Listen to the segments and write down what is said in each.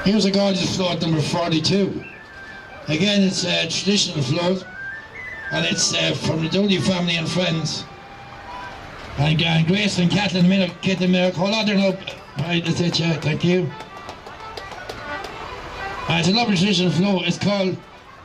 Here's a gorgeous float number 42. Again, it's a traditional float, and it's from the Dooley family and friends. And Grace and Kathleen Minnock, hold on there now. Right, that's it, yeah, thank you. It's a lovely traditional float. It's called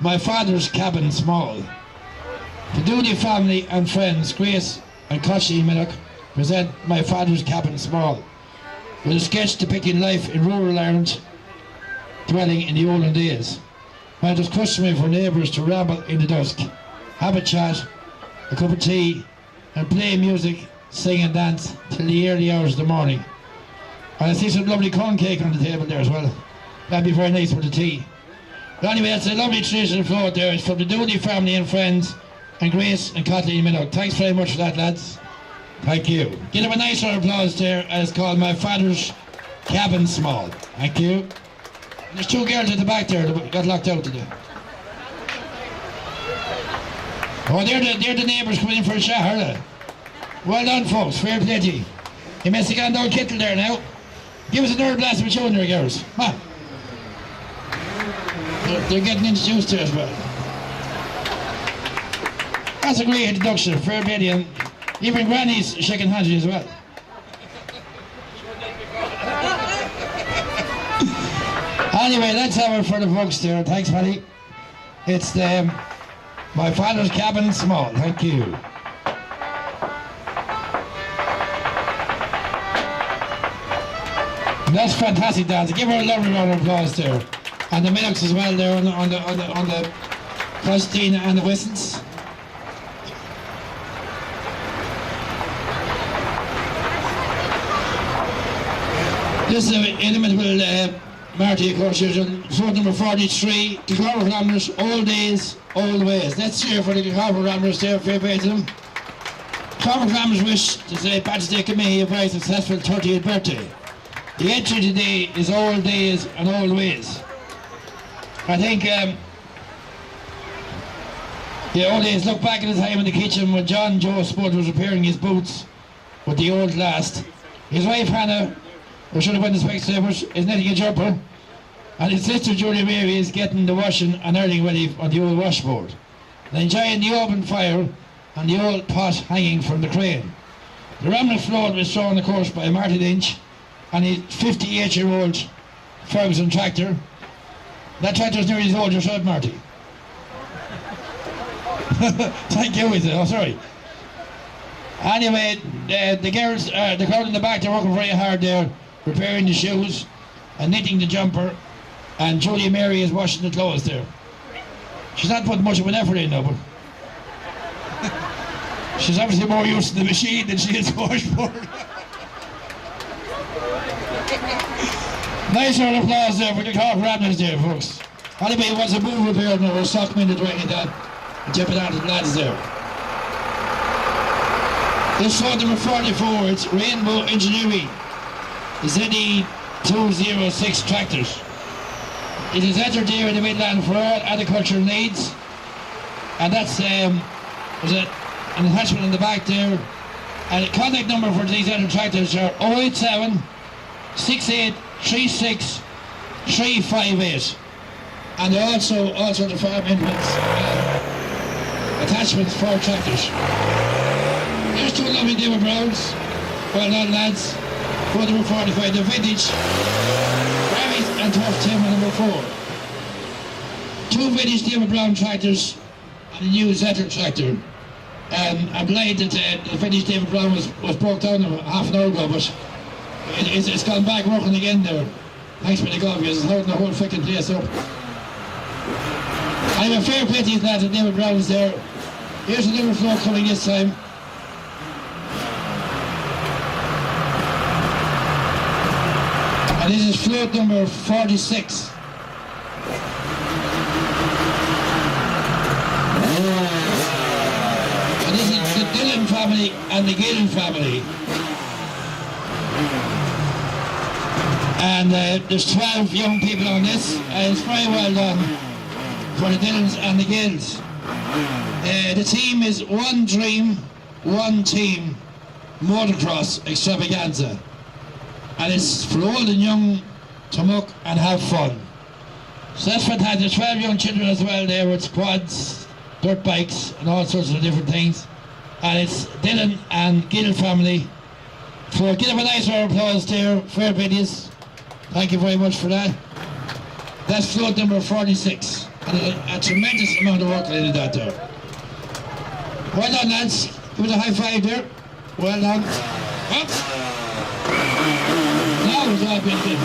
My Father's Cabin Small. The Dooley family and friends, Grace and Kathleen Minnock, present My Father's Cabin Small, with a sketch depicting life in rural Ireland, dwelling in the olden days, when it was customary for neighbours to ramble in the dusk, have a chat, a cup of tea, and play music, sing and dance till the early hours of the morning. And I see some lovely corn cake on the table there as well. That'd be very nice for the tea. But anyway, that's a lovely traditional float there. It's from the Dooley family and friends, and Grace and Kathleen Minnock. Thanks very much for that, lads. Thank you. Give them a nice round of applause there, and it's called My Father's Cabin Small. Thank you. There's two girls at the back there that got locked out today. Oh, they're the neighbours coming in for a chat, are they? Well done, folks. Fair play to you. You must have gone down Kittle there now. Give us another blast of a tune there, girls. Huh? They're getting introduced to us, but that's a great introduction. Fair play to you. And even Granny's shaking hands with you as well. Anyway, let's have it for the folks there. Thanks, Paddy. It's My Father's Cabin Small. Thank you. That's fantastic, dance. Give her a lovely round of applause there, and the Minnocks as well there on the Christina and the Whistles. This is an inimitable Marty, of course. Here's float number 43. Kilcormac Ramblers, old days, old ways. Let's cheer for the Kilcormac Ramblers there. Fair play to them. Kilcormac Ramblers wish to say Patrick's Day Committee a very successful 30th birthday. The entry today is old days and old ways. I think the old days, look back at the time in the kitchen when John Joe Spud was repairing his boots with the old last. His wife Hannah, who should have been the Specsavers, is knitting a jumper, and his sister Julia Mary is getting the washing and ironing ready on the old washboard, and enjoying the open fire and the old pot hanging from the crane. The Ramblin' float was thrown, of course, by Marty Lynch and his 58-year-old Ferguson tractor. That tractor's nearly as old as yourself, Marty. Thank you, is it? Oh, sorry. Anyway, the girls, the crowd in the back, they're working very hard there, repairing the shoes and knitting the jumper, and Julia Mary is washing the clothes there. She's not putting much of an effort in, though, but she's obviously more used to the machine than she is to the washboard. Nice round of applause there for the Kilcormac Ramblers there, folks. Anybody who wants a move repaired or a sock mended or anything like that, jump it out to the lads there. This float number 44, it's Rainbow Engineering, the ZE206 tractors. It is entered here in the Midland for all agricultural needs, and that's there's an attachment in the back there. And the contact number for these entered tractors are 087 6836 358, and they're also the farm implements attachments for tractors. Here's two lovely David Browns. Well done, lads. Float number 45, the vintage Grammys and Tough Timber number 4. Two vintage David Brown tractors and a new Zetter tractor. I'm glad that the vintage David Brown was broke down half an hour ago, but it's gone back working again there. Thanks for the God, because it's holding the whole freaking place up. I have a fair play to these lads, and David Brown is there. Here's a little float coming this time. And this is float number 46. And this is the Dillon family and the Gill family. And there's 12 young people on this, and it's very well done for the Dillons and the Gills. The team is One Dream, One Team Motocross Extravaganza. And it's for old and young to muck and have fun. So that's fantastic. There's 12 young children as well there with quads, dirt bikes and all sorts of different things. And it's Dylan and Gill family. So give them a nice round of applause there, fair videos. Thank you very much for that. That's float number 46. And a tremendous amount of work in that there. Well done, lads. Give us a high five there. Well done. Up. That was all been good.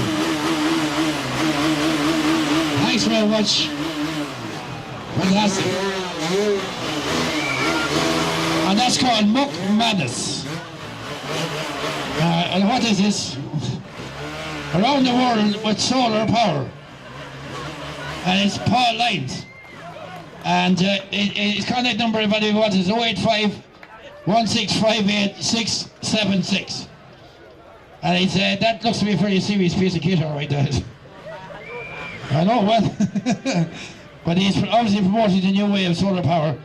Thanks very much. Fantastic. And that's called Muck Madness. And what is this? Around the world with solar power. And it's Paul Lyons. And his contact number, if anybody wants, is 085 1658 676. And he said, that looks to be a pretty serious piece of kit, alright, that is. I know, well. But he's obviously promoting the new way of solar power.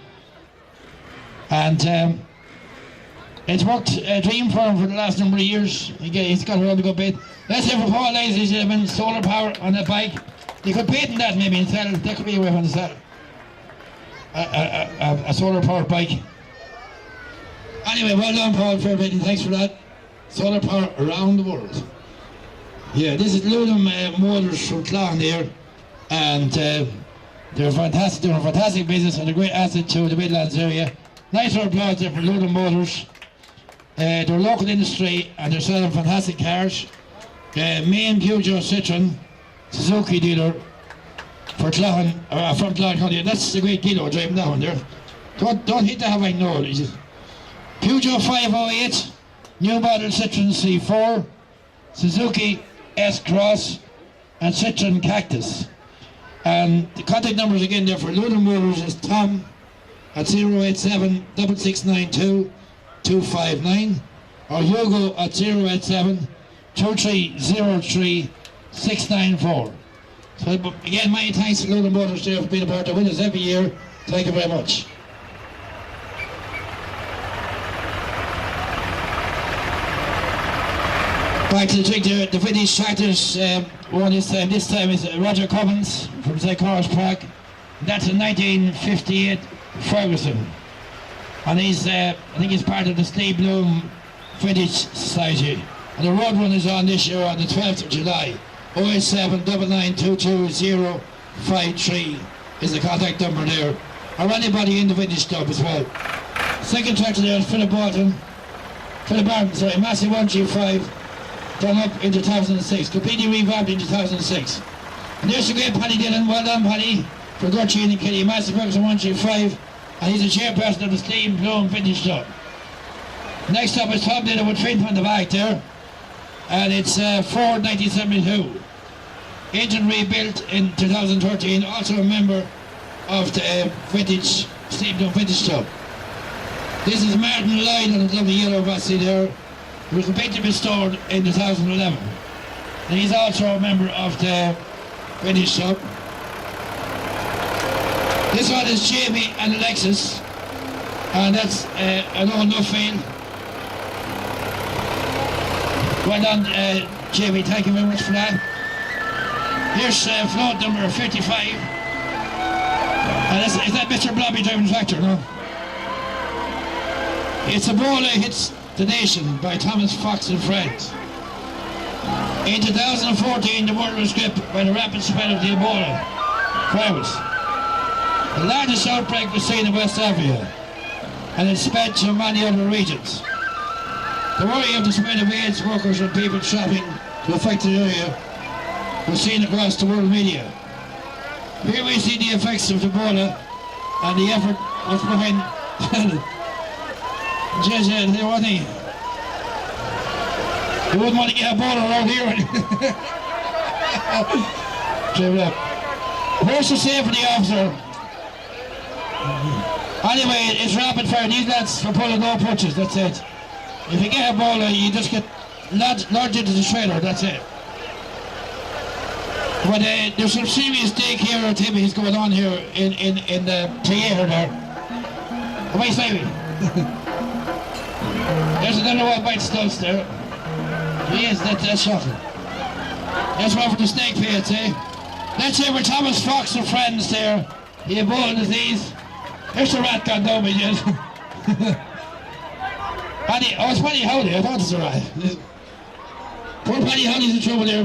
And it's worked a dream for him for the last number of years. He's got around a good bit. Let's say for Paul, ladies and gentlemen, solar power on a bike. You could patent that maybe and sell it. That could be a way to sell a solar powered bike. Anyway, well done, Paul, for everything. Thanks for that. Solar power around the world. Yeah, this is Ludum Motors from Clon here, and they're fantastic. Doing a fantastic business and a great asset to the Midlands area. Nice round of applause there for Ludum Motors. They're local industry and they're selling fantastic cars. Main Peugeot Citroen Suzuki dealer for Clon, from Clon County. That's a great kilo driving that one there. Don't hit the having no. Peugeot 508, new model Citroen C4, Suzuki S-Cross, and Citroen Cactus. And the contact numbers again there for Ludum Motors is Tom at 087 6692 259 or Hugo at 087 2303 694. So again, many thanks to Ludum Motors there for being a part of with us every year. Thank you very much. Back to the trick there, the Finnish tractors won this time. This time is Roger Cummins from St. Cars Park. That's a 1958 Ferguson. And he's, I think he's part of the Steve Bloom Finnish Society. And the road run is on this year on the 12th of July. 087 9922053 is the contact number there. Or anybody in the Finnish club as well. Second tractor there is Philip Barton, sorry, Massey 1G5. Done up in 2006, completely revamped in 2006. And there's the great Paddy Dillon. Well done, Paddy, for Gurchy and Kelly. Master Ferguson 1G5, and he's the chairperson of the Steam Bloom Vintage Club. Next up is Tom Dillon with Trent on the back there, and it's Ford 1972. Engine rebuilt in 2013, also a member of the Vintage Steam Bloom Vintage Club. This is Martin Lloyd on the lovely yellow bossy there. He was completely restored in 2011. And he's also a member of the British Club. This one is Jamie and Alexis. And that's an old Nuffield. Well done, Jamie. Thank you very much for that. Here's float number 55. And is that Mr. Blobby driving tractor, no? It's Ebola Hits the Nation by Thomas Fox and Friends. In 2014, the world was gripped by the rapid spread of the Ebola virus. The largest outbreak was seen in West Africa, and it spread to many other regions. The worry of the spread of AIDS workers and people shopping to affected area was seen across the world media. Here we see the effects of Ebola and the effort was behind you wouldn't want to get a ball around here. Where's the safety officer? Anyway, it's rapid fire. These lads for pulling no punches, that's it. If you get a ball, you just get lodged into the trailer, that's it. But there's some serious daycare activities going on here in the theatre there. Come on, Stevie. There's another one by the stunts there. Yes, that's shocking. That's one for the snake pits, eh? Let's hear for Thomas Fox and friends there. He had bone disease. There's the rat gone down me yet. Paddy, oh, it's Paddy Howley. I thought it was a rat. Poor Paddy Howley's in trouble there.